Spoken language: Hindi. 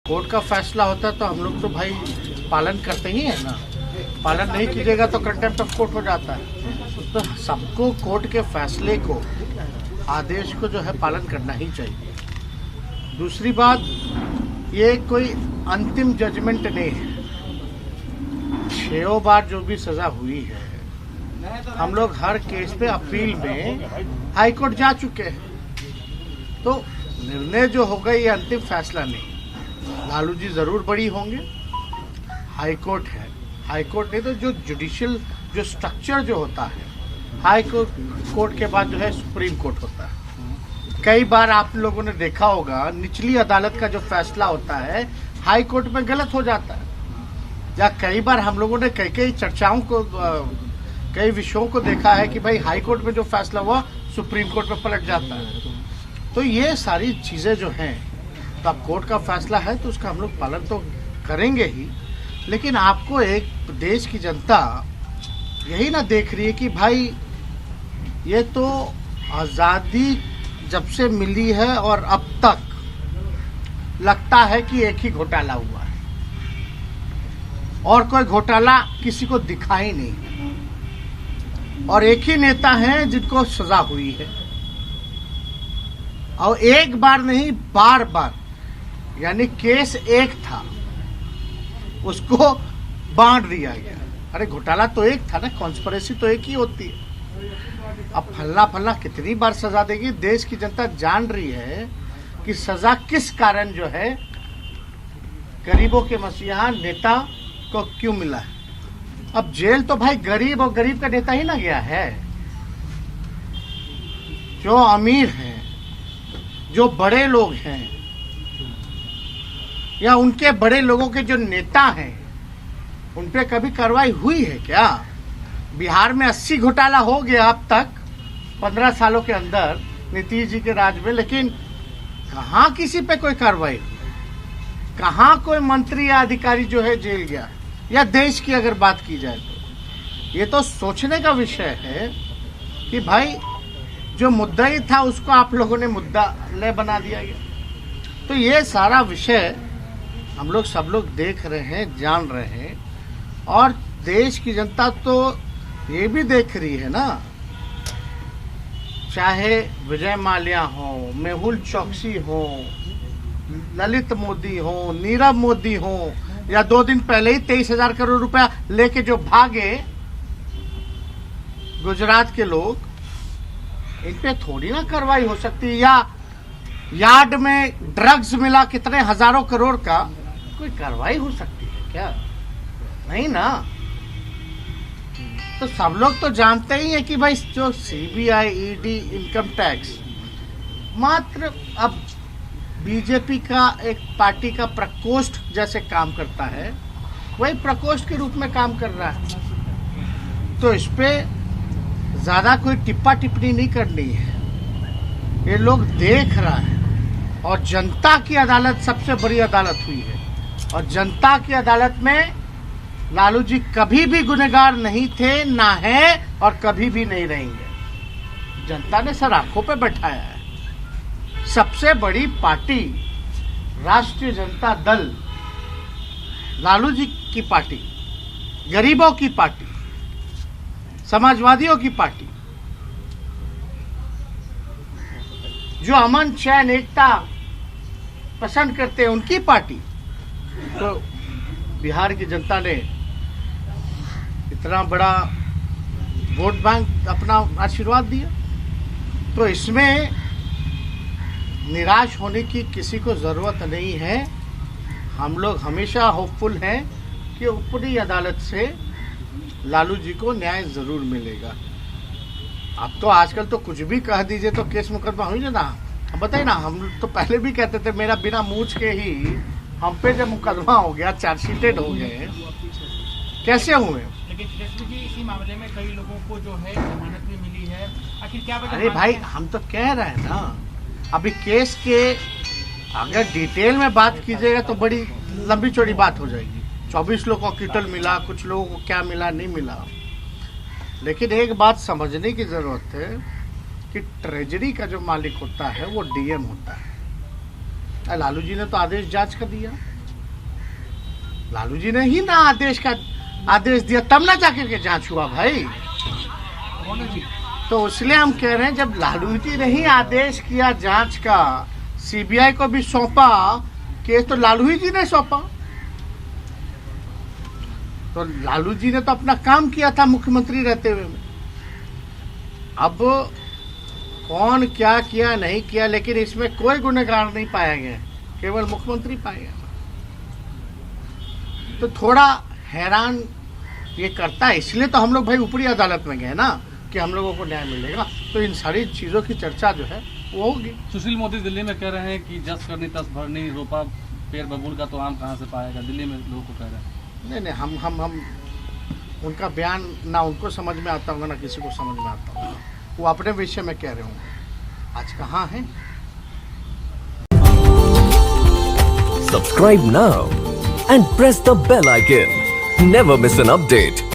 कोर्ट का फैसला होता है तो हम लोग तो भाई पालन करते ही है ना। पालन नहीं कीजिएगा तो कंटेम्प्ट ऑफ कोर्ट हो जाता है। तो सबको कोर्ट के फैसले को, आदेश को जो है पालन करना ही चाहिए। दूसरी बात, ये कोई अंतिम जजमेंट नहीं है। 6 बार जो भी सजा हुई है, हम लोग हर केस पे अपील में हाई कोर्ट जा चुके हैं। तो निर्णय जो होगा ये अंतिम फैसला नहीं। लालू जी जरूर बड़ी होंगे। हाई कोर्ट है, हाई कोर्ट नहीं तो जो जुडिशियल जो स्ट्रक्चर जो होता है, हाई कोर्ट के बाद जो है सुप्रीम कोर्ट होता है। कई बार आप लोगों ने देखा होगा निचली अदालत का जो फैसला होता है हाई कोर्ट में गलत हो जाता है। या कई बार हम लोगों ने कई चर्चाओं को, कई विषयों को देखा है कि भाई हाई कोर्ट में जो फैसला हुआ सुप्रीम कोर्ट में पलट जाता है। तो ये सारी चीजें जो हैं, तो अब कोर्ट का फैसला है तो उसका हम लोग पालन तो करेंगे ही। लेकिन आपको एक देश की जनता यही ना देख रही है कि भाई ये तो आज़ादी जब से मिली है और अब तक लगता है कि एक ही घोटाला हुआ है और कोई घोटाला किसी को दिखाई नहीं, और एक ही नेता हैं जिनको सजा हुई है, और एक बार नहीं बार बार। यानी केस एक था, उसको बांट दिया गया। अरे घोटाला तो एक था ना, कॉन्स्पिरेसी तो एक ही होती है। अब फल्ला कितनी बार सजा देगी? देश की जनता जान रही है कि सजा किस कारण जो है गरीबों के मसीहा नेता को क्यों मिला है। अब जेल तो भाई गरीब और गरीब का नेता ही ना गया है। जो अमीर हैं, जो बड़े लोग हैं, या उनके बड़े लोगों के जो नेता हैं, उन पे कभी कार्रवाई हुई है क्या? बिहार में 80 घोटाला हो गया अब तक 15 सालों के अंदर नीतीश जी के राज में, लेकिन कहाँ किसी पे कोई कार्रवाई? कहाँ कोई मंत्री या अधिकारी जो है जेल गया? या देश की अगर बात की जाए तो ये तो सोचने का विषय है कि भाई जो मुद्दा ही था उसको आप लोगों ने मुद्दा ले बना दिया गया। तो ये सारा विषय हम लोग सब लोग देख रहे हैं, जान रहे हैं, और देश की जनता तो ये भी देख रही है ना। चाहे विजय माल्या हो, मेहुल चौकसी हो, ललित मोदी हो, नीरव मोदी हो, या 2 दिन पहले ही 23,000 करोड़ रुपया लेके जो भागे गुजरात के लोग, इन पे थोड़ी ना कार्रवाई हो सकती है। या यार्ड में ड्रग्स मिला कितने हजारों करोड़ का, कोई कार्रवाई हो सकती है क्या? नहीं ना। तो सब लोग तो जानते ही है कि भाई जो सीबीआई, ईडी, इनकम टैक्स मात्र अब बीजेपी का एक पार्टी का प्रकोष्ठ जैसे काम करता है, वही प्रकोष्ठ के रूप में काम कर रहा है। तो इस पे ज्यादा कोई टिप्पा टिप्पणी नहीं करनी है। ये लोग देख रहा है, और जनता की अदालत सबसे बड़ी अदालत हुई है, और जनता की अदालत में लालू जी कभी भी गुनहगार नहीं थे, ना है, और कभी भी नहीं रहेंगे। जनता ने सर आंखों पे बैठाया है। सबसे बड़ी पार्टी राष्ट्रीय जनता दल, लालू जी की पार्टी, गरीबों की पार्टी, समाजवादियों की पार्टी, जो अमन चैन एकता पसंद करते हैं, उनकी पार्टी। तो बिहार की जनता ने इतना बड़ा वोट बैंक अपना आशीर्वाद दिया, तो इसमें निराश होने की किसी को जरूरत नहीं है। हम लोग हमेशा होपफुल हैं कि ऊपरी अदालत से लालू जी को न्याय जरूर मिलेगा। अब तो आजकल तो कुछ भी कह दीजिए तो केस मुकदमा हुई ना। हम बताइए ना, हम तो पहले भी कहते थे, मेरा बिना मूछ के ही हम पे जब मुकदमा हो गया, चार्जशीटेड हो गए, कैसे हुए? लेकिन जी इसी मामले में कई लोगों को जो है जमानत भी मिली है, आखिर क्या वजह? अरे भाई हम तो कह रहे हैं ना, अभी केस के अगर डिटेल में बात कीजिएगा तो बड़ी लंबी चौड़ी बात हो जाएगी। 24 लोगों को किटल मिला, कुछ लोगों को क्या मिला, नहीं मिला। लेकिन एक बात समझने की जरूरत है कि ट्रेजरी का जो मालिक होता है वो डीएम होता है। लालू जी ने तो आदेश जांच का दिया, लालू जी ने ही ना आदेश दिया, तब ना जाकर के जांच हुआ भाई। तो इसलिए हम कह रहे हैं जब लालू जी ने ही आदेश किया जांच का, सीबीआई को भी सौंपा केस, तो लालू जी ने सौंपा। तो लालू जी ने तो अपना काम किया था मुख्यमंत्री रहते हुए में। अब कौन क्या किया नहीं किया, लेकिन इसमें कोई गुनहगार नहीं पाया गया, केवल मुख्यमंत्री पाया गया। तो थोड़ा हैरान ये करता है, इसलिए तो हम लोग भाई ऊपरी अदालत में गए ना कि हम लोगों को न्याय मिलेगा। तो इन सारी चीज़ों की चर्चा जो है वो होगी। सुशील मोदी दिल्ली में कह रहे हैं कि जस करनी तस भरनी, रोपा पेड़ बबूल का तो आम कहाँ से पाएगा, दिल्ली में लोगों को कह रहे हैं। नहीं, हम उनका बयान ना उनको समझ में आता होगा ना किसी को समझ में आता होगा, वो अपने विषय में कह रहे होंगे। आज कहाँ है। Subscribe now and press the bell icon. Never miss an update.